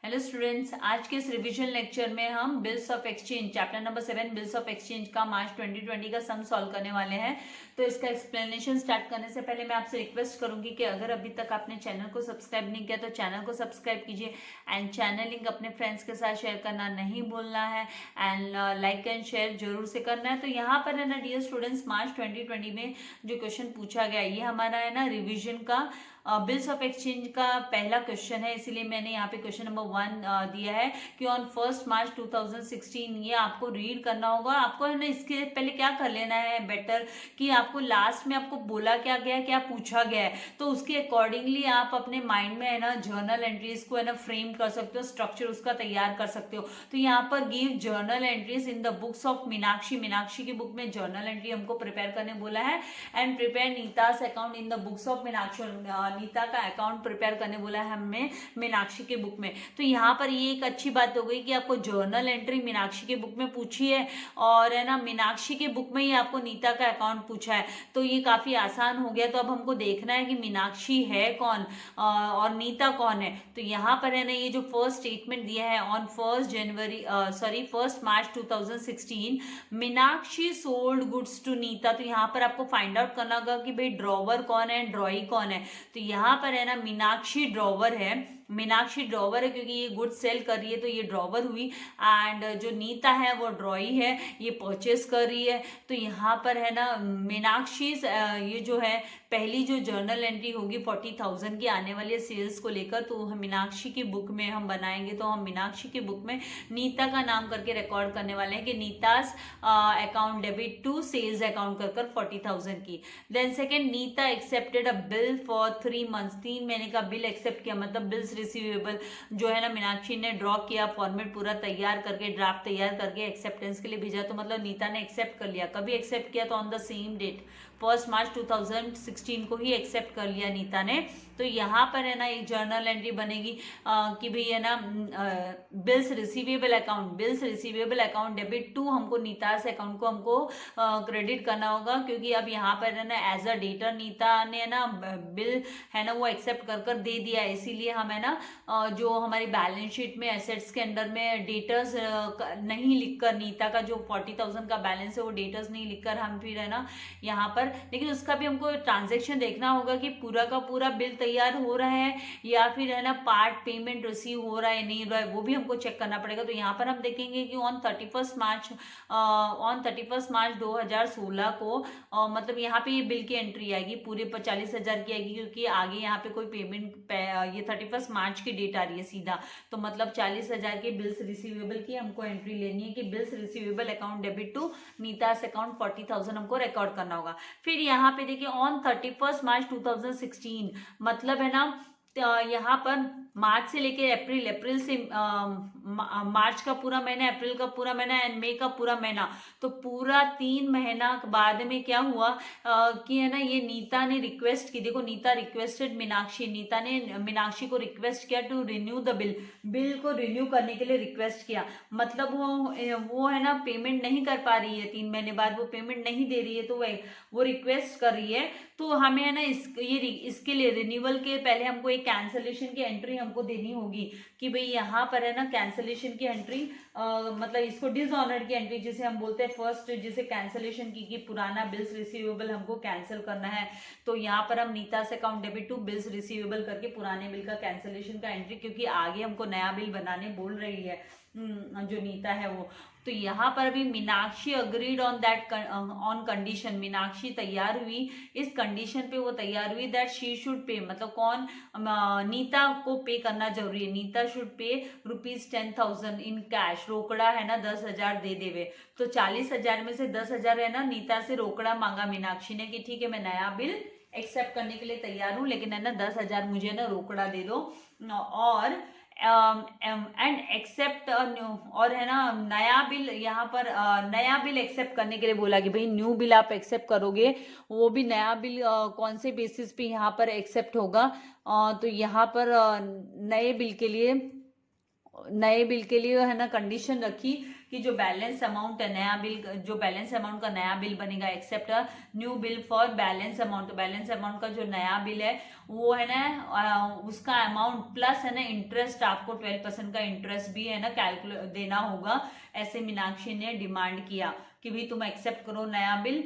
Hello students, आज के इस रिवीजन लेक्चर में हम bills of exchange chapter number 7 bills of exchange का मार्च 2020 का सम सॉल्व करने वाले हैं। तो इसका एक्सप्लेनेशन स्टार्ट करने से पहले मैं आपसे रिक्वेस्ट करूंगी कि अगर अभी तक आपने चैनल को सब्सक्राइब नहीं किया तो चैनल को सब्सक्राइब कीजिए एंड चैनल लिंक अपने फ्रेंड्स के साथ शेयर करना नहीं भूलना है एंड लाइक एंड शेयर जरूर से करना है। तो यहाँ पर है ना डियर स्टूडेंट्स, मार्च 2020 में जो क्वेश्चन पूछा गया ये हमारा है ना रिविजन का बिल्स ऑफ एक्सचेंज का पहला क्वेश्चन है, इसीलिए मैंने यहाँ पे क्वेश्चन नंबर 1 दिया है कि ऑन 1 मार्च 2016 ये आपको रीड करना होगा। आपको है ना इसके पहले क्या कर लेना है बेटर कि आपको लास्ट में आपको बोला क्या गया, क्या पूछा गया है, तो उसके अकॉर्डिंगली आप अपने माइंड में है ना जर्नल एंट्रीज को है ना फ्रेम कर सकते हो, स्ट्रक्चर उसका तैयार कर सकते हो। तो यहाँ पर give journal entries in the books of Meenakshi. Meenakshi की बुक में जर्नल एंट्री हमको प्रिपेयर करने बोला है and prepare Nita's account in the books of Meenakshi. Nita का अकाउंट प्रिपेयर करने बोला है हमें मीनाक्षी के बुक में। तो यहाँ पर ये एक अच्छी बात हो गई कि आपको जर्नल एंट्री मीनाक्षी के बुक में पूछी है और है ना मीनाक्षी के बुक में ही आपको नीता का अकाउंट पूछा है, तो ये काफी आसान हो गया। तो अब हमको देखना है कि मीनाक्षी है कौन और नीता कौन है। तो यहाँ पर है ना ये जो फर्स्ट स्टेटमेंट दिया है on 1 March 2016 Meenakshi sold goods to Nita. तो यहाँ पर आपको फाइंड आउट करना होगा कि भाई ड्रॉवर कौन है, ड्रॉई कौन है। तो यहाँ पर है ना मीनाक्षी ड्रॉवर है, मीनाक्षी ड्रॉवर है क्योंकि ये गुड सेल कर रही है तो ये ड्रॉवर हुई एंड जो नीता है वो ड्रॉई है, ये परचेस कर रही है। तो यहाँ पर है ना मीनाक्षी ये जो है पहली जो जर्नल एंट्री होगी 40,000 की आने वाली सेल्स को लेकर, तो हम मीनाक्षी की बुक में हम बनाएंगे। तो हम मीनाक्षी की बुक में नीता का नाम करके रिकॉर्ड करने वाले हैं कि Nita's account debit to sales account कर 40,000 की। Then second, Nita accepted a bill for 3 months. 3 महीने का बिल एक्सेप्ट किया, मतलब बिल्स रिसीवेबल जो है ना मीनाक्षी ने ड्रॉ किया, फॉर्मेट पूरा तैयार करके, ड्राफ्ट तैयार करके एक्सेप्टेंस के लिए भेजा। तो मतलब नीता ने एक्सेप्ट कर लिया। कभी एक्सेप्ट किया तो on the same date 1 March 2016 को ही एक्सेप्ट कर लिया नीता ने। तो यहाँ पर है ना एक जर्नल एंट्री बनेगी कि भाई है ना bills receivable account debit to, हमको नीतास अकाउंट को हमको क्रेडिट करना होगा क्योंकि अब यहाँ पर है ना एज अ डेटर नीता ने ना बिल है ना वो एक्सेप्ट कर दे दिया है। इसीलिए हम है ना जो हमारी बैलेंस शीट में एसेट्स के अंडर में डेटर्स नहीं लिखकर, नीता का जो 40,000 का बैलेंस है वो डेटर्स नहीं लिखकर हम फिर है ना यहाँ पर, लेकिन उसका भी हमको ट्रांजेक्शन देखना होगा कि पूरा का पूरा बिल तैयार हो रहा है या फिर है ना पार्ट पेमेंट रिसीव हो रहा है नहीं हो रहा है, वो भी हमको चेक करना पड़ेगा। तो यहाँ पर हम देखेंगे कि ऑन 31 मार्च 2016 को मतलब यहाँ पे ये बिल की एंट्री आएगी पूरे 40,000 की आएगी क्योंकि आगे यहाँ पे कोई पेमेंट ये 31 मार्च की डेट आ रही है सीधा। तो मतलब 40,000 के बिल्स रिसीवेबल की हमको एंट्री लेनी है कि bills receivable account debit to Nita's account 40,000 हमको रिकॉर्ड करना होगा। फिर यहाँ पे देखिए ऑन 31 मार्च 2016 मतलब है ना यहाँ पर मार्च से लेके अप्रैल से मार्च का पूरा महीना, अप्रैल का पूरा महीना एंड मई का पूरा महीना, तो पूरा 3 महीना बाद में क्या हुआ कि है ना ये नीता ने रिक्वेस्ट की। देखो नीता रिक्वेस्टेड मीनाक्षी, नीता ने मीनाक्षी को रिक्वेस्ट किया टू रिन्यू द बिल को रिन्यू करने के लिए रिक्वेस्ट किया। मतलब वो है ना पेमेंट नहीं कर पा रही है, 3 महीने बाद वो पेमेंट नहीं दे रही है, तो वो रिक्वेस्ट कर रही है। तो हमें है ना इसके लिए रिन्यूअल के पहले हमको एक कैंसलेशन की एंट्री हमको देनी होगी कि भाई यहाँ पर है ना कैंसलेशन की एंट्री मतलब इसको डिसऑनर्ड की एंट्री जिसे हम बोलते हैं फर्स्ट, जिसे कैंसलेशन की पुराना बिल्स रिसीवेबल हमको कैंसिल करना है। तो यहाँ पर हम नीता से account debit to bills receivable करके पुराने बिल का कैंसलेशन का एंट्री, क्योंकि आगे हमको नया बिल बनाने बोल रही है जो नीता है वो। तो यहाँ पर भी Meenakshi agreed on that on condition, Meenakshi तैयार हुई इस कंडीशन पे वो तैयार हुई दैट शी शुड पे, मतलब कौन, नीता को पे करना जरूरी है। Nita should pay ₹10,000 in cash, रोकड़ा है ना 10,000 दे देवे। तो 40,000 में से 10,000 है ना नीता से रोकड़ा मांगा मीनाक्षी ने कि ठीक है मैं नया बिल एक्सेप्ट करने के लिए तैयार हूँ लेकिन है ना 10,000 मुझे ना रोकड़ा दे दो और एंड एक्सेप्ट और है ना नया बिल, यहाँ पर नया बिल एक्सेप्ट करने के लिए बोला कि भाई न्यू बिल आप एक्सेप्ट करोगे, वो भी नया बिल कौन से बेसिस पे यहाँ पर एक्सेप्ट होगा। तो यहाँ पर नए बिल के लिए है ना कंडीशन रखी कि जो बैलेंस अमाउंट है, नया बिल, जो बैलेंस अमाउंट का नया बिल बनेगा, accept a new bill for balance amount. तो बैलेंस अमाउंट का जो नया बिल है वो है ना उसका अमाउंट प्लस है ना इंटरेस्ट, आपको 12% का इंटरेस्ट भी है ना कैलकुलेट देना होगा। ऐसे मीनाक्षी ने डिमांड किया कि भाई तुम एक्सेप्ट करो नया बिल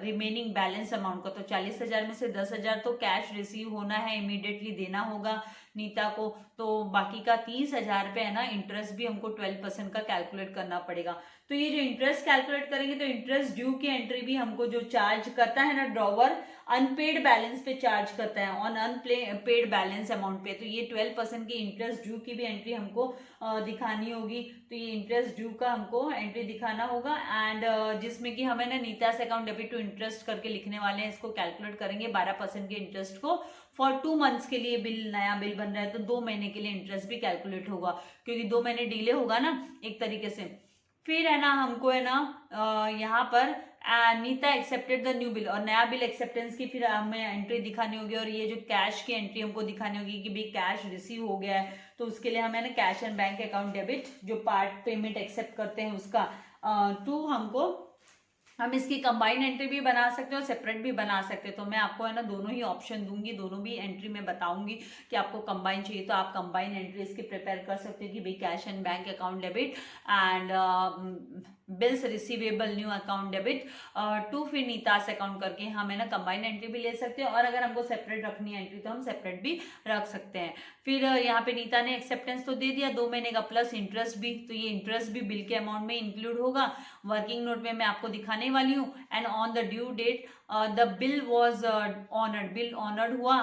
रिमेनिंग बैलेंस अमाउंट का। तो 40,000 में से 10,000 तो कैश रिसीव होना है, इमीडिएटली देना होगा नीता को। तो बाकी का 30,000 पे है ना इंटरेस्ट भी हमको 12% का कैलकुलेट करना पड़ेगा। तो ये जो इंटरेस्ट कैलकुलेट करेंगे तो इंटरेस्ट ड्यू की एंट्री भी हमको जो चार्ज करता है ना ड्रॉवर, अनपेड बैलेंस पे चार्ज करता है ऑन अनपेड बैलेंस अमाउंट पे। तो ये 12% की इंटरेस्ट ड्यू की भी एंट्री हमको दिखानी होगी। तो ये इंटरेस्ट ड्यू का हमको एंट्री दिखाना होगा। एंड जिसमें कि हमें ना Nita's account debit to interest करके लिखने वाले हैं, इसको कैलकुलेट करेंगे 12% के इंटरेस्ट को फॉर 2 मंथ्स के लिए। बिल नया बिल बन रहा है तो 2 महीने के लिए इंटरेस्ट भी कैलकुलेट होगा, क्योंकि 2 महीने डिले होगा ना एक तरीके से। फिर है ना हमको है ना यहाँ पर Nita accepted the new bill, और नया बिल एक्सेप्टेंस की फिर हमें एंट्री दिखानी होगी। और ये जो कैश की एंट्री हमको दिखानी होगी कि भाई कैश रिसीव हो गया है, तो उसके लिए हमें ना cash and bank account debit जो पार्ट पेमेंट एक्सेप्ट करते हैं उसका टू हमको, हम इसकी कंबाइन एंट्री भी बना सकते हैं और सेपरेट भी बना सकते हैं। तो मैं आपको है ना दोनों ही ऑप्शन दूंगी, दोनों भी एंट्री में बताऊंगी कि आपको कंबाइन चाहिए तो आप कंबाइन एंट्री इसकी प्रिपेयर कर सकते हो कि भाई cash and bank account debit and bills receivable new account debit to फिर नीतास अकाउंट करके हम है ना कंबाइन एंट्री भी ले सकते हैं। और अगर हमको सेपरेट रखनी है एंट्री तो हम सेपरेट भी रख सकते हैं। फिर यहाँ पे नीता ने एक्सेप्टेंस तो दे दिया 2 महीने का प्लस इंटरेस्ट भी, तो ये इंटरेस्ट भी बिल के अमाउंट में इंक्लूड होगा। वर्किंग नोट में मैं आपको दिखाने वाली हूँ। And on the due date the bill was honoured, bill honoured हुआ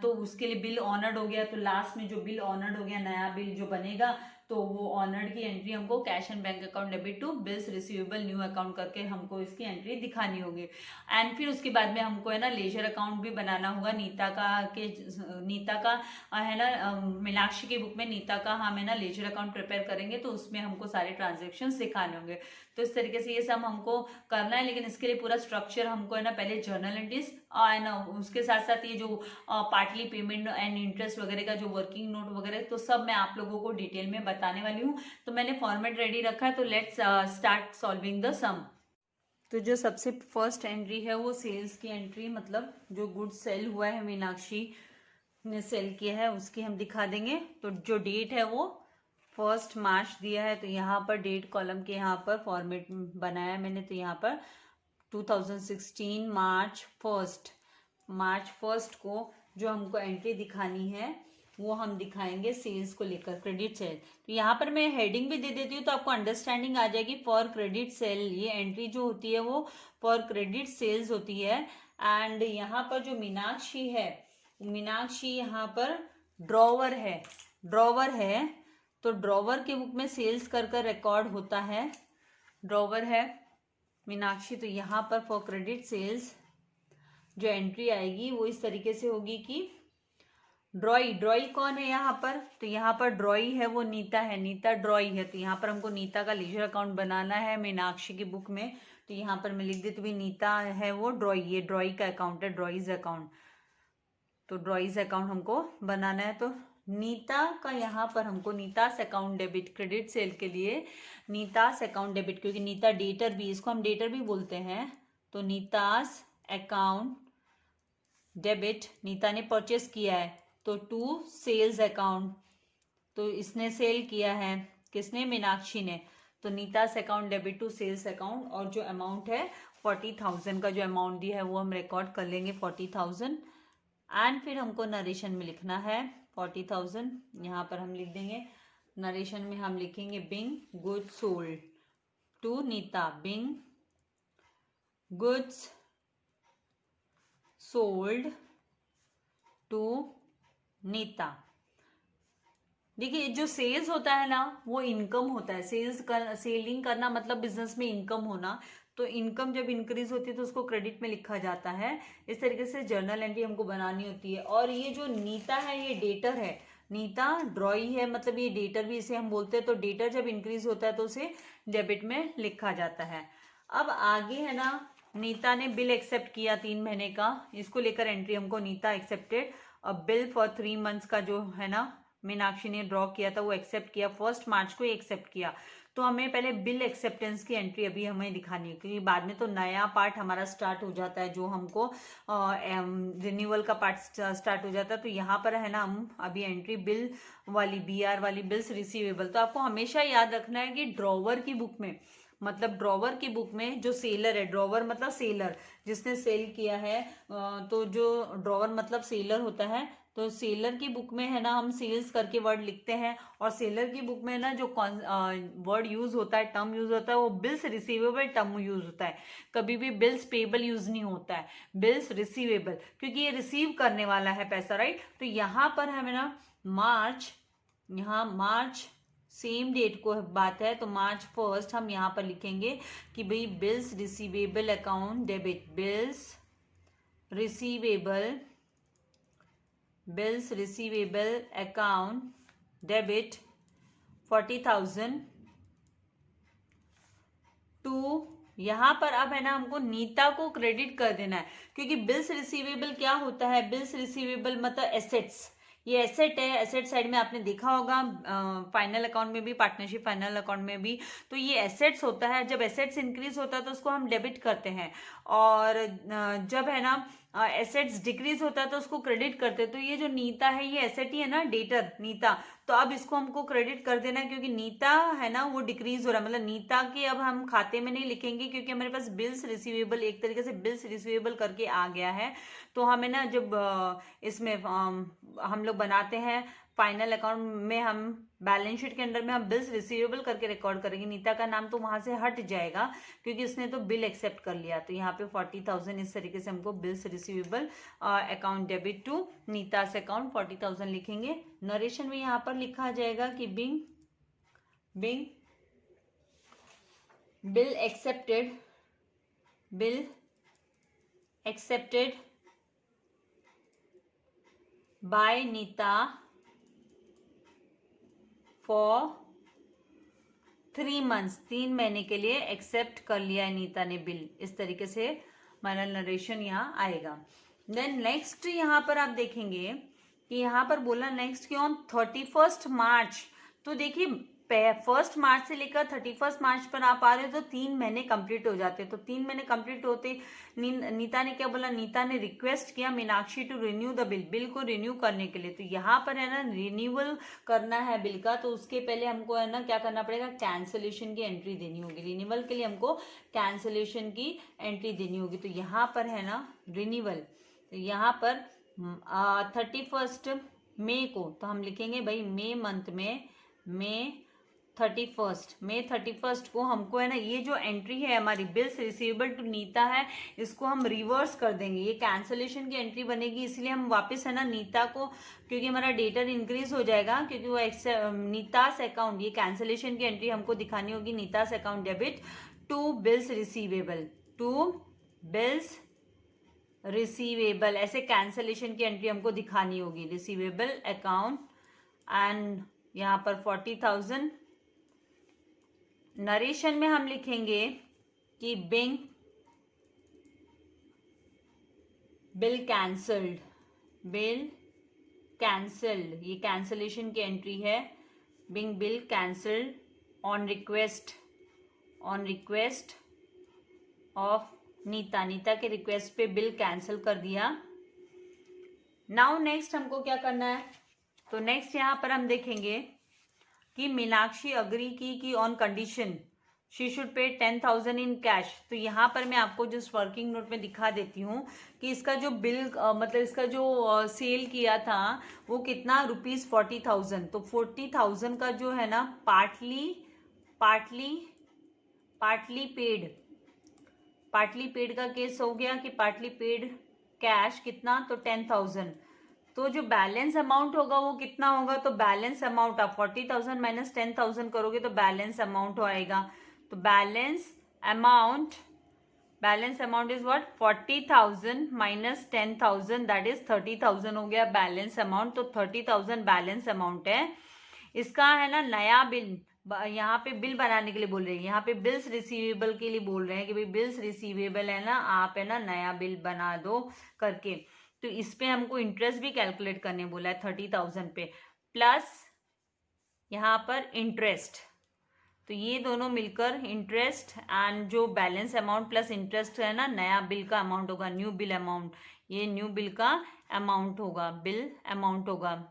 तो उसके लिए बिल ऑनर्ड हो गया। तो लास्ट में जो बिल ऑनर्ड हो गया, नया बिल जो बनेगा, तो वो ऑनर्ड की एंट्री हमको cash and bank account debit to bills receivable new account करके हमको इसकी एंट्री दिखानी होगी। एंड फिर उसके बाद में हमको है ना लेजर अकाउंट भी बनाना होगा। नीता का है ना मीनाक्षी की बुक में नीता का हम है ना लेजर अकाउंट प्रिपेयर करेंगे, तो उसमें हमको सारे ट्रांजेक्शन दिखाने होंगे। तो इस तरीके से ये सब हमको करना है। लेकिन इसके लिए पूरा स्ट्रक्चर हमको है ना पहले जर्नल एंट्रीज है ना, उसके साथ साथ ये जो पार्टली पेमेंट एंड इंटरेस्ट वगैरह का जो वर्किंग नोट वगैरह, तो सब मैं आप लोगों को डिटेल में बताने वाली हूँ। तो मैंने फॉर्मेट रेडी रखा है, तो लेट्स स्टार्ट सॉल्विंग द सम। तो जो सबसे फर्स्ट एंट्री है वो सेल्स की एंट्री, मतलब जो गुड्स सेल हुआ है मीनाक्षी ने सेल किया है उसकी हम दिखा देंगे। तो जो डेट है वो 1 मार्च दिया है, तो यहाँ पर डेट कॉलम के यहाँ पर फॉर्मेट बनाया मैंने। तो यहाँ पर 2016 मार्च 1 को जो हमको एंट्री दिखानी है वो हम दिखाएंगे सेल्स को लेकर, क्रेडिट सेल। तो यहाँ पर मैं हेडिंग भी दे देती हूँ तो आपको अंडरस्टैंडिंग आ जाएगी। फॉर क्रेडिट सेल, ये एंट्री जो होती है वो फॉर क्रेडिट सेल्स होती है। एंड यहाँ पर जो मीनाक्षी है, मीनाक्षी यहाँ पर ड्रॉवर है, तो ड्रॉवर के बुक में सेल्स कर रिकॉर्ड होता है, ड्रॉवर है मीनाक्षी। तो यहाँ पर फॉर क्रेडिट सेल्स जो एंट्री आएगी वो इस तरीके से होगी कि ड्रॉई कौन है यहाँ पर, तो यहाँ पर ड्रॉई है वो नीता है, नीता ड्रॉई है। तो यहाँ पर हमको नीता का लीजर अकाउंट बनाना है मीनाक्षी की बुक में। तो यहाँ पर मैं लिख देती हूँ नीता है वो ड्रॉई, ये ड्रॉई का अकाउंट है, ड्रॉइज अकाउंट। तो ड्रॉइज अकाउंट हमको बनाना है। तो नीता का यहाँ पर हमको Nita's account debit, credit sale के लिए नीतास अकाउंट डेबिट, क्योंकि नीता डेटर भी, इसको हम डेटर भी बोलते हैं। तो नीतास अकाउंट डेबिट, नीता ने परचेस किया है तो टू सेल्स अकाउंट, तो इसने सेल किया है, किसने, मीनाक्षी ने। तो Nita's account debit to sales account, और जो अमाउंट है 40,000 का जो अमाउंट दिया है वो हम रिकॉर्ड कर लेंगे 40,000। एंड फिर हमको नरेशन में लिखना है 40,000, यहाँ पर हम लिख देंगे। नरेशन में हम लिखेंगे being goods sold to Nita, being goods sold to Nita. देखिए जो सेल्स होता है ना वो इनकम होता है, सेलिंग करना मतलब बिजनेस में इनकम होना। तो इनकम जब इंक्रीज होती है तो उसको क्रेडिट में लिखा जाता है। इस तरीके से जर्नल एंट्री हमको बनानी होती है। और ये जो नीता है ये डेटर है, नीता ड्रॉई है, मतलब ये डेटर भी इसे हम बोलते हैं। तो डेटर जब इंक्रीज होता है तो उसे डेबिट में लिखा जाता है। अब आगे है ना, नीता ने बिल एक्सेप्ट किया 3 महीने का, इसको लेकर एंट्री हमको नीता एक्सेप्टेड। अब बिल फॉर 3 मंथ्स का जो है ना मीनाक्षी ने ड्रॉ किया था वो एक्सेप्ट किया, 1 मार्च को एक्सेप्ट किया। तो हमें पहले बिल एक्सेप्टेंस की एंट्री अभी हमें दिखानी है, क्योंकि बाद में तो नया पार्ट हमारा स्टार्ट हो जाता है, जो हमको रिन्यूअल का पार्ट स्टार्ट हो जाता है। तो यहाँ पर है ना हम अभी एंट्री बिल वाली, BR वाली, बिल्स रिसीवेबल। तो आपको हमेशा याद रखना है कि ड्रॉवर की बुक में, मतलब ड्रॉवर की बुक में जो सेलर है, ड्रॉवर मतलब सेलर जिसने सेल किया है, तो जो ड्रॉवर मतलब सेलर होता है, तो सेलर की बुक में है ना हम सेल्स करके वर्ड लिखते हैं, और सेलर की बुक में ना जो वर्ड यूज होता है, टर्म यूज होता है, वो बिल्स रिसीवेबल टर्म यूज होता है। कभी भी बिल्स पेबल यूज नहीं होता है, बिल्स रिसीवेबल, क्योंकि ये रिसीव करने वाला है पैसा, राइट। तो यहाँ पर हमें ना मार्च, यहाँ मार्च सेम डेट को बात है, तो मार्च 1 हम यहाँ पर लिखेंगे कि भाई bills receivable account debit, bills receivable, bills receivable account debit 40,000 to, यहाँ पर अब है ना हमको नीता को क्रेडिट कर देना है, क्योंकि बिल्स रिसीवेबल क्या होता है, बिल्स रिसीवेबल मतलब एसेट्स, ये एसेट है, एसेट साइड में आपने देखा होगा फाइनल अकाउंट में भी, पार्टनरशिप फाइनल अकाउंट में भी। तो ये एसेट्स होता है, जब एसेट्स इंक्रीज होता है तो उसको हम डेबिट करते हैं, और जब है ना एसेट्स डिक्रीज होता है तो उसको क्रेडिट करते हैं। तो ये जो नीता है ये एसेट ही है ना, डेटर नीता, तो अब इसको हमको क्रेडिट कर देना है, क्योंकि नीता है ना वो डिक्रीज हो रहा है, मतलब नीता के अब हम खाते में नहीं लिखेंगे, क्योंकि हमारे पास बिल्स रिसीवेबल एक तरीके से बिल्स रिसीवेबल करके आ गया है। तो हमें ना जब इसमें हम लोग बनाते हैं फाइनल अकाउंट में, हम बैलेंस शीट के अंदर में हम बिल्स रिसीवेबल करके रिकॉर्ड करेंगे, नीता का नाम तो वहां से हट जाएगा, क्योंकि उसने तो बिल एक्सेप्ट कर लिया। तो यहाँ पे 40,000 इस तरीके से हमको bills receivable account debit to Nita's account 40,000 लिखेंगे। नरेशन में यहाँ पर लिखा जाएगा कि being bill accepted by Neeta for 3 months, 3 महीने के लिए एक्सेप्ट कर लिया है नीता ने बिल। इस तरीके से हमारा नरेशन यहाँ आएगा। देन नेक्स्ट यहाँ पर आप देखेंगे कि यहाँ पर बोला नेक्स्ट कि ऑन 31 मार्च, तो देखिए 1 मार्च से लेकर 31 मार्च पर आप आ रहे हो, तो 3 महीने कंप्लीट हो जाते हैं। तो 3 महीने कंप्लीट होते नीता ने क्या बोला, नीता ने रिक्वेस्ट किया Meenakshi to renew the bill, bill को रिन्यू करने के लिए। तो यहाँ पर है ना रिन्यूअल करना है बिल का, तो उसके पहले हमको है ना क्या करना पड़ेगा, कैंसिलेशन की एंट्री देनी होगी। रिन्यूअल के लिए हमको कैंसिलेशन की एंट्री देनी होगी। तो यहाँ पर है ना रिन्यूअल, तो यहाँ पर 31 मई को, तो हम लिखेंगे भाई मई मंथ में, मई 31 को हमको है ना ये जो एंट्री है हमारी बिल्स रिसीवेबल टू नीता है, इसको हम रिवर्स कर देंगे, ये कैंसिलेशन की एंट्री बनेगी। इसलिए हम वापस है ना नीता को, क्योंकि हमारा डेटर इंक्रीज हो जाएगा, क्योंकि वो नीतास अकाउंट, ये कैंसिलेशन की एंट्री हमको दिखानी होगी, Neeta's account debit to bills receivable, to bills receivable, ऐसे कैंसिलेशन की एंट्री हमको दिखानी होगी, रिसीवेबल अकाउंट, एंड यहाँ पर 40,000। नरेशन में हम लिखेंगे कि बिल कैंसल्ड, ये कैंसलेशन की एंट्री है, bill cancelled on request of Nita के रिक्वेस्ट पे बिल कैंसिल कर दिया। नाउ नेक्स्ट हमको क्या करना है, तो नेक्स्ट यहाँ पर हम देखेंगे कि मीनाक्षी अग्री की कि on condition she should pay 10,000 in cash. तो यहाँ पर मैं आपको जिस वर्किंग नोट में दिखा देती हूँ कि इसका जो बिल मतलब इसका जो सेल किया था वो कितना, ₹40,000। तो 40,000 का जो है ना पार्टली पेड का केस हो गया कि पार्टली पेड कैश कितना, तो 10,000। तो जो बैलेंस अमाउंट होगा वो कितना होगा, तो बैलेंस अमाउंट आप 40,000 माइनस 10,000 करोगे तो बैलेंस अमाउंट आएगा। तो balance amount is what, 40,000 minus 10,000, that is 30,000 हो गया बैलेंस अमाउंट। तो 30,000 बैलेंस अमाउंट है। इसका है ना नया बिल, यहाँ पे बिल बनाने के लिए बोल रहे हैं, यहाँ पे बिल्स रिसीवेबल के लिए बोल रहे हैं कि भाई बिल्स रिसीवेबल है ना, आप है ना नया बिल बना दो करके। तो इस पे हमको इंटरेस्ट भी कैलकुलेट करने बोला है 30,000 पे, प्लस यहाँ पर इंटरेस्ट तो ये दोनों मिलकर इंटरेस्ट एंड जो बैलेंस अमाउंट प्लस इंटरेस्ट है ना, नया बिल का अमाउंट होगा, न्यू बिल अमाउंट, ये न्यू बिल का अमाउंट होगा, बिल अमाउंट होगा।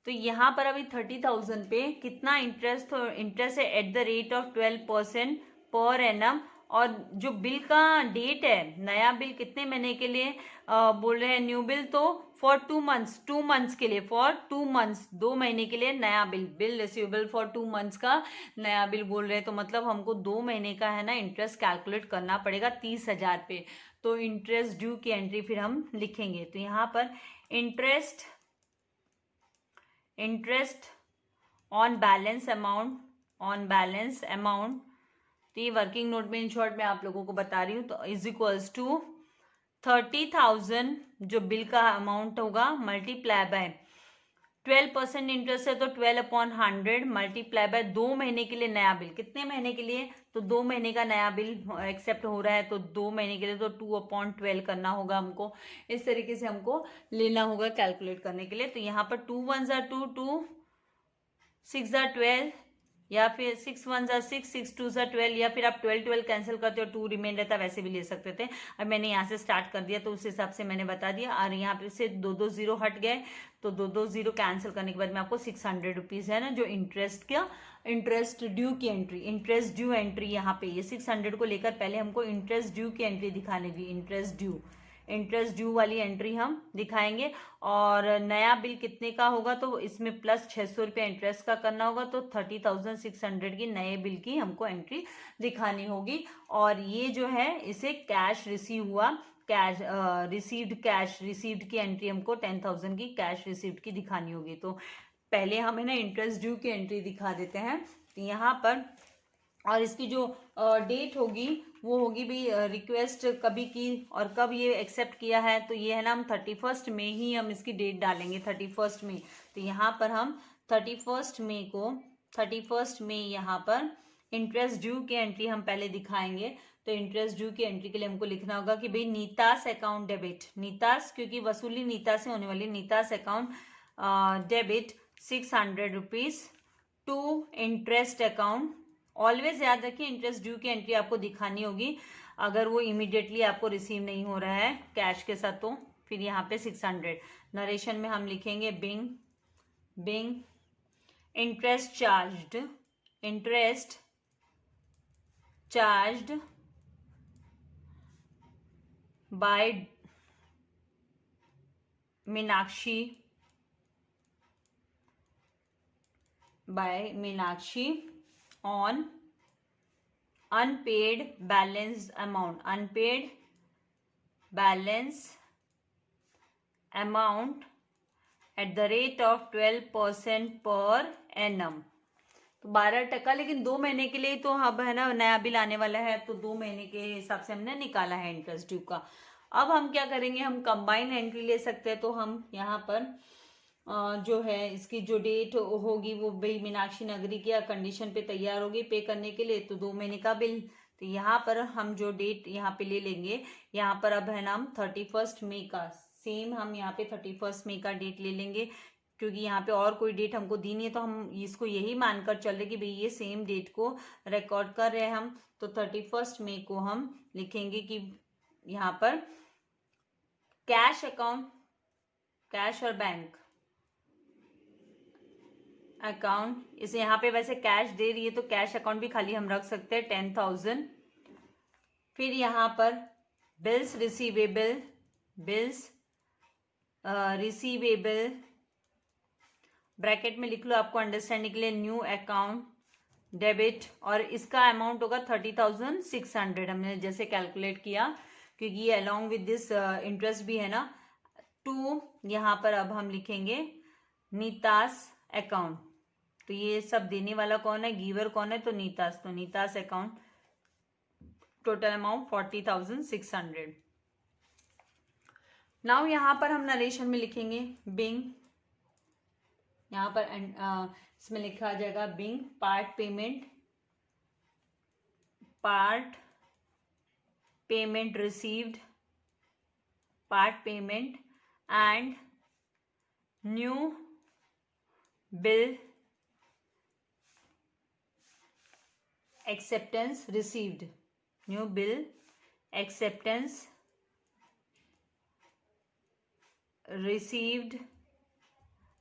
तो यहाँ पर अभी 30,000 पे कितना इंटरेस्ट इंटरेस्ट है at the rate of 12% per annum, और जो बिल का डेट है, नया बिल कितने महीने के लिए बोल रहे हैं, न्यू बिल तो फॉर 2 मंथ्स, 2 मंथ्स के लिए, फॉर 2 मंथ्स, 2 महीने के लिए नया bill, bill receivable for 2 months का नया बिल बोल रहे हैं। तो मतलब हमको 2 महीने का है ना इंटरेस्ट कैलकुलेट करना पड़ेगा 30,000 पे। तो इंटरेस्ट ड्यू की एंट्री फिर हम लिखेंगे। तो यहाँ पर interest on balance amount, on balance amount, तो ये वर्किंग नोट में इन शॉर्ट में आप लोगों को बता रही हूँ। तो इज इक्वल्स टू 30,000 जो बिल का अमाउंट होगा मल्टीप्लाई बाय 12% इंटरेस्ट है तो 12/100 मल्टीप्लाई बाय 2 महीने के लिए नया बिल, कितने महीने के लिए, तो 2 महीने का नया बिल एक्सेप्ट हो रहा है, तो 2 महीने के लिए तो 2/12 करना होगा हमको। इस तरीके से हमको लेना होगा कैलकुलेट करने के लिए। तो यहाँ पर 2 1 2, 2 6 12, या फिर 6 1 6, 6 2 12, या फिर आप 12 12 कैंसिल करते हो, 2 रिमेन रहता, वैसे भी ले सकते थे। अब मैंने यहाँ से स्टार्ट कर दिया तो उस हिसाब से मैंने बता दिया। और यहाँ पे से 2 जीरो हट गए, तो 2 जीरो कैंसिल करने के बाद में आपको 600 रुपीज़ है ना जो इंटरेस्ट क्या, इंटरेस्ट ड्यू की एंट्री, इंटरेस्ट ड्यू एंट्री यहाँ पे ये 600 को लेकर पहले हमको इंटरेस्ट ड्यू की एंट्री दिखाने दी, इंटरेस्ट ड्यू वाली एंट्री हम दिखाएंगे। और नया बिल कितने का होगा, तो इसमें प्लस 600 रुपये इंटरेस्ट का करना होगा, तो 30,600 की नए बिल की हमको एंट्री दिखानी होगी। और ये जो है इसे कैश रिसीव हुआ, कैश रिसीव्ड की एंट्री हमको 10,000 की कैश रिसीव्ड की दिखानी होगी। तो पहले हम है ना इंटरेस्ट ड्यू की एंट्री दिखा देते हैं। तो यहाँ पर और इसकी जो डेट होगी वो होगी भाई, रिक्वेस्ट कभी की और कब ये एक्सेप्ट किया है, तो ये है ना हम 31 मई ही हम इसकी डेट डालेंगे, 31 मई। तो यहाँ पर हम 31 मई को, 31 मई यहाँ पर इंटरेस्ट ड्यू की एंट्री हम पहले दिखाएंगे। तो इंटरेस्ट ड्यू की एंट्री के लिए हमको लिखना होगा कि भाई नीतास अकाउंट डेबिट, नीतास क्योंकि वसूली नीता से होने वाली, Neeta's account debit 600 rupees to interest account. Always याद रखिए इंटरेस्ट ड्यू की एंट्री आपको दिखानी होगी अगर वो इमीडिएटली आपको रिसीव नहीं हो रहा है कैश के साथ। तो फिर यहाँ पे 600 नरेशन में हम लिखेंगे being interest charged by Meenakshi on unpaid balance amount at the rate of 12% per annum। तो 12%, लेकिन 2 महीने के लिए तो अब है ना नया बिल आने वाला है, तो 2 महीने के हिसाब से हमने निकाला है इंटरेस्ट ड्यू का। अब हम क्या करेंगे, हम कंबाइन एंट्री ले सकते हैं। तो हम यहाँ पर जो है इसकी जो डेट होगी वो भाई मीनाक्षी नगरी की कंडीशन पे तैयार होगी पे करने के लिए, तो 2 महीने का बिल। तो यहाँ पर हम जो डेट यहाँ पे ले लेंगे, यहाँ पर अब है ना हम 31 मई का, सेम हम यहाँ पे 31 मई का डेट ले लेंगे, क्योंकि यहाँ पे और कोई डेट हमको दी नहीं है, तो हम इसको यही मानकर चल रहे कि भाई ये सेम डेट को रिकॉर्ड कर रहे हैं हम। तो 31 मई को हम लिखेंगे कि यहाँ पर कैश अकाउंट, कैश और बैंक अकाउंट, इसे यहाँ पे वैसे कैश दे रही है तो कैश अकाउंट भी खाली हम रख सकते हैं 10,000। फिर यहाँ पर बिल्स रिसीवेबल ब्रैकेट में लिख लो आपको अंडरस्टैंडिंग के लिए, न्यू अकाउंट डेबिट, और इसका अमाउंट होगा 30,600 हमने जैसे कैलकुलेट किया, क्योंकि ये अलॉन्ग विद दिस इंटरेस्ट भी है ना। टू यहाँ पर अब हम लिखेंगे नीतास अकाउंट, तो ये सब देने वाला कौन है, गिवर कौन है, तो नीतास, तो Nita's account total amount 40,600। Now यहाँ पर हम नरेशन में लिखेंगे बिंग, यहाँ पर इसमें लिखा जाएगा being part payment received, part payment and new bill acceptance received, new bill acceptance received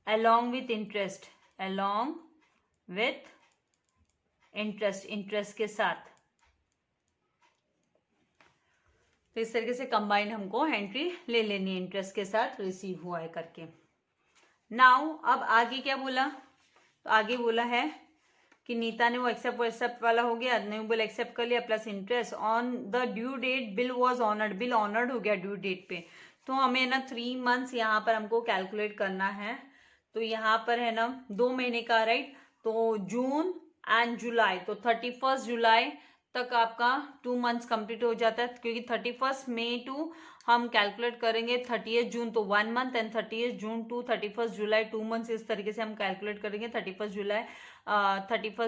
along with interest, along with interest, interest के साथ। तो इस तरीके से कंबाइन हमको एंट्री ले लेनी है, इंटरेस्ट के साथ रिसीव हुआ है करके। नाउ अब आगे क्या बोला, तो आगे बोला है कि नीता ने वो एक्सेप्ट वाला हो गया, न्यू बिल एक्सेप्ट कर लिया plus interest on the due date bill was honoured, bill honoured हो गया ड्यू डेट पे। तो हमें ना 3 मंथ्स यहाँ पर हमको कैलकुलेट करना है। तो यहाँ पर है ना 2 महीने का, राइट। तो जून एंड जुलाई, तो 31 जुलाई तक आपका 2 मंथ्स कंप्लीट हो जाता है, क्योंकि 31 मई टू हम कैलकुलेट करेंगे 30 जून, तो 1 month and 30 June to 31 July 2 months, इस तरीके से हम कैलकुलेट करेंगे। 31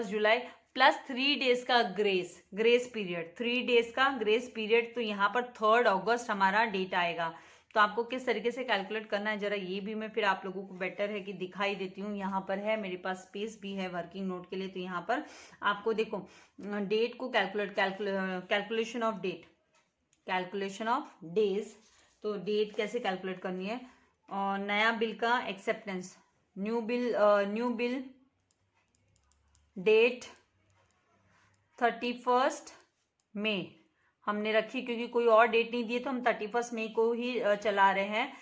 जुलाई प्लस 3 डेज का ग्रेस पीरियड, 3 डेज का ग्रेस पीरियड। तो यहाँ पर 3 अगस्त हमारा डेट आएगा। तो आपको किस तरीके से कैलकुलेट करना है जरा ये भी मैं फिर आप लोगों को बेटर है कि दिखाई देती हूँ। यहाँ पर है मेरे पास स्पेस भी है वर्किंग नोट के लिए। तो यहाँ पर आपको देखो डेट को calculation of date, calculation of days. तो डेट कैसे कैलकुलेट करनी है, और नया बिल का acceptance, new bill date 31 May हमने रखी, क्योंकि कोई और डेट नहीं दी है तो हम 31 मई को ही चला रहे हैं।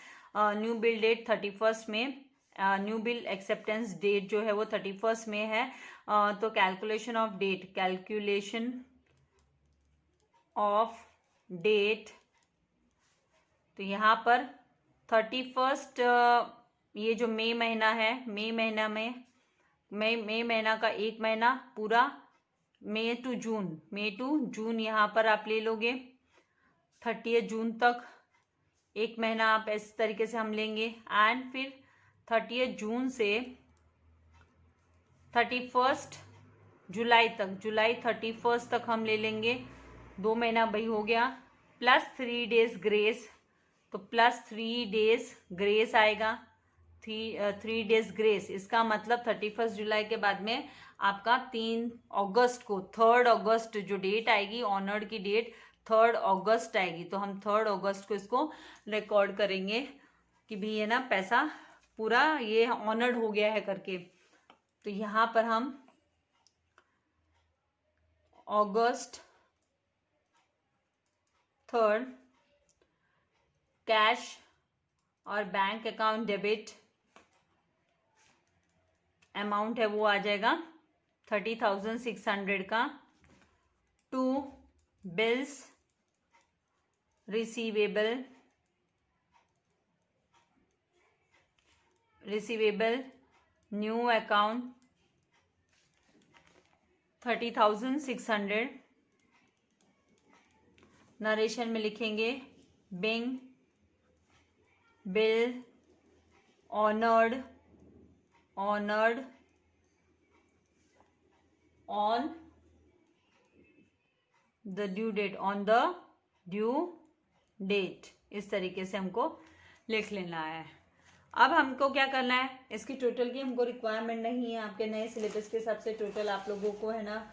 न्यू बिल डेट 31 में, न्यू बिल एक्सेप्टेंस डेट जो है वो 31 में है। तो calculation of date, calculation of date, तो यहाँ पर 31 ये जो मई महीना है, मई महीना में मई महीना का 1 महीना पूरा, मई टू जून यहाँ पर आप ले लोगे 30 जून तक 1 महीना आप इस तरीके से हम लेंगे। एंड फिर 30 जून से 31 जुलाई तक, जुलाई 31 तक हम ले लेंगे, 2 महीना भाई हो गया, प्लस 3 डेज ग्रेस। तो प्लस 3 डेज ग्रेस आएगा, 3 डेज ग्रेस। इसका मतलब 31 जुलाई के बाद में आपका 3 अगस्त को, 3 अगस्त जो डेट आएगी ऑनर्ड की डेट 3 अगस्त आएगी। तो हम 3 अगस्त को इसको रिकॉर्ड करेंगे कि भी ये ना पैसा पूरा ये ऑनर्ड हो गया है करके। तो यहाँ पर हम अगस्त 3 कैश और बैंक अकाउंट डेबिट अमाउंट है वो आ जाएगा 30,600 का, to bills receivable new account 30,600। Narration में लिखेंगे being bill honoured on the due date, on the due date. इस तरीके से हमको लिख लेना है। अब हमको क्या करना है, इसकी टोटल की हमको रिक्वायरमेंट नहीं है, आपके नए सिलेबस के हिसाब से टोटल आप लोगों को है ना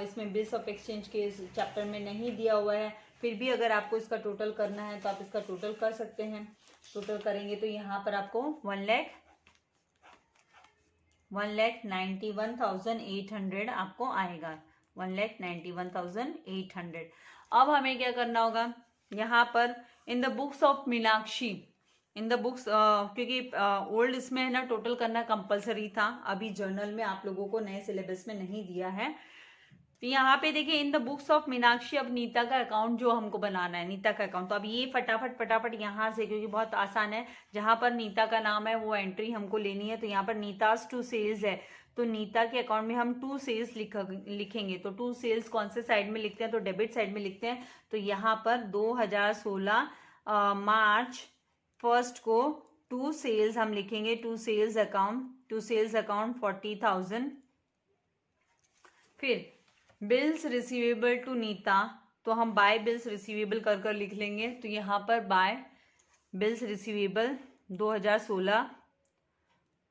इसमें बिल्स ऑफ एक्सचेंज के चैप्टर में नहीं दिया हुआ है। फिर भी अगर आपको इसका टोटल करना है तो आप इसका टोटल कर सकते हैं। टोटल करेंगे तो यहाँ पर आपको 1,91,800 आपको आएगा, 1,91,800। अब हमें क्या करना होगा, यहाँ पर इन the books of Meenakshi, in the books, क्योंकि ओल्ड इसमें है ना टोटल करना कंपलसरी था, अभी जर्नल में आप लोगों को नए सिलेबस में नहीं दिया है। तो यहाँ पे देखिए इन द बुक्स ऑफ मीनाक्षी, अब नीता का अकाउंट जो हमको बनाना है, नीता का अकाउंट। तो अब ये फटाफट यहाँ से, क्योंकि बहुत आसान है, जहाँ पर नीता का नाम है वो एंट्री हमको लेनी है। तो यहाँ पर नीतास टू सेल्स है, तो नीता के अकाउंट में हम 2 सेल्स लिखेंगे। तो 2 सेल्स कौन से साइड में लिखते हैं, तो डेबिट साइड में लिखते हैं। तो यहाँ पर 2016 मार्च 1 को 2 सेल्स हम लिखेंगे, 2 सेल्स अकाउंट 40,000। फिर बिल्स रिसीवेबल टू नीता, तो हम बाय बिल्स रिसीवेबल कर लिख लेंगे। तो यहाँ पर बाय बिल्स रिसीवेबल 2016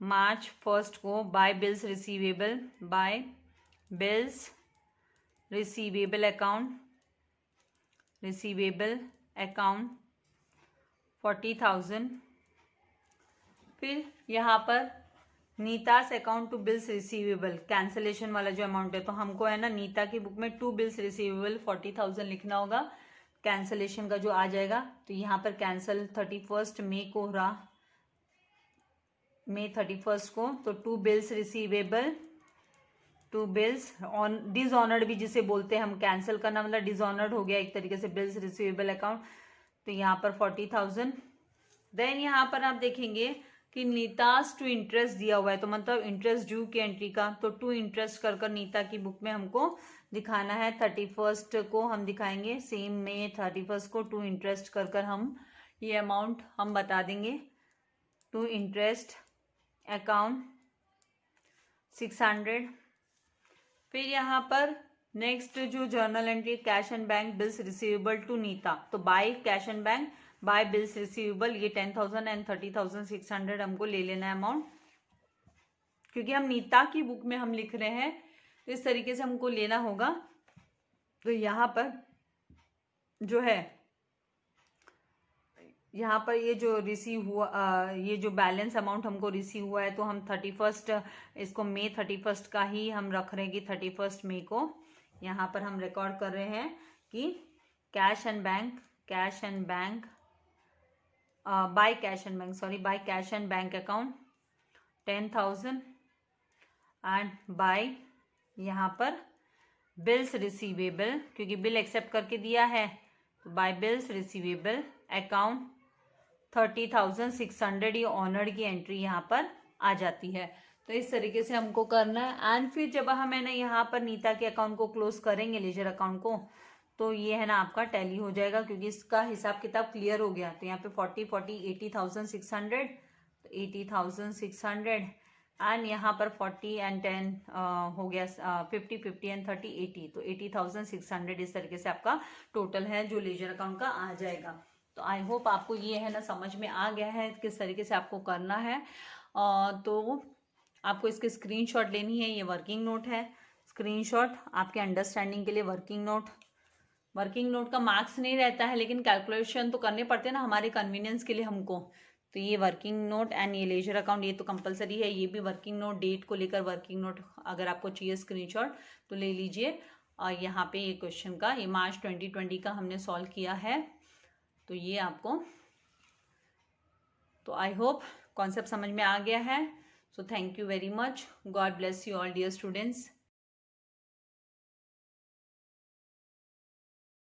मार्च 1 को बाय बिल्स रिसीवेबल अकाउंट 40,000। फिर यहाँ पर Neeta's account to bills receivable cancellation वाला जो अमाउंट है, तो हमको है ना नीता की बुक में टू बिल्स रिसीवेबल 40,000 लिखना होगा, कैंसलेशन का जो आ जाएगा। तो यहाँ पर कैंसल 31 मई को हो रहा, मई 31 को, तो to bills receivable, to bills on dishonoured भी जिसे बोलते हैं हम, कैंसिल करना मतलब डिसऑनर्ड हो गया एक तरीके से, बिल्स रिसीवेबल अकाउंट, तो यहाँ पर 40,000। देन यहाँ पर आप देखेंगे कि नीतास टू इंटरेस्ट दिया हुआ है, तो मतलब इंटरेस्ट ड्यू की एंट्री का, तो टू इंटरेस्ट कर नीता की बुक में हमको दिखाना है। 31 को हम दिखाएंगे, सेम में 31 को टू इंटरेस्ट कर हम ये अमाउंट हम बता देंगे। To interest account 600। फिर यहाँ पर नेक्स्ट जो journal entry, cash and bank bills receivable to Nita, तो by cash and bank by bills receivable, ये 10,000 एंड 30,600 हमको ले लेना है अमाउंट, क्योंकि हम नीता की बुक में हम लिख रहे हैं, तो इस तरीके से हमको लेना होगा। तो यहाँ पर जो है, यहाँ पर ये जो रिसीव हुआ, ये जो बैलेंस अमाउंट हमको रिसीव हुआ है, तो हम 31 इसको मई 31 का ही हम रख रहे हैं कि 31 मई को यहाँ पर हम रिकॉर्ड कर रहे हैं कि cash and bank by cash and bank account 10,000 and by यहाँ पर बिल्स रिसीवेबल, क्योंकि बिल एक्सेप्ट करके दिया है, तो बाय बिल्स रिसीवेबल अकाउंट 30,600, ये ऑनर्ड की एंट्री यहाँ पर आ जाती है। तो इस तरीके से हमको करना है। एंड फिर जब हम है ना यहाँ पर नीता के अकाउंट को क्लोज करेंगे, लेजर अकाउंट को, तो ये है ना आपका टैली हो जाएगा, क्योंकि इसका हिसाब किताब क्लियर हो गया। तो यहाँ पे 80,600, तो 80,600 एंड यहाँ पर 40 एंड 10 हो गया, 50 एंड 30 80, तो 80,600 इस तरीके से आपका टोटल है जो लेजर अकाउंट का आ जाएगा। तो आई होप आपको ये है ना समझ में आ गया है किस तरीके से आपको करना है। तो आपको इसके स्क्रीनशॉट लेनी है, ये वर्किंग नोट है, स्क्रीनशॉट आपके अंडरस्टैंडिंग के लिए। वर्किंग नोट का मार्क्स नहीं रहता है, लेकिन कैलकुलेशन तो करने पड़ते हैं ना हमारे कन्वीनियंस के लिए हमको। तो ये वर्किंग नोट एंड ये लेजर अकाउंट, ये तो कंपलसरी है। ये भी वर्किंग नोट, डेट को लेकर वर्किंग नोट अगर आपको चाहिए स्क्रीनशॉट तो ले लीजिए। और यहाँ पे ये क्वेश्चन का, ये मार्च 2020 का हमने सॉल्व किया है, तो ये आपको, तो आई होप कॉन्सेप्ट समझ में आ गया है। So thank you very much, God bless you all dear students.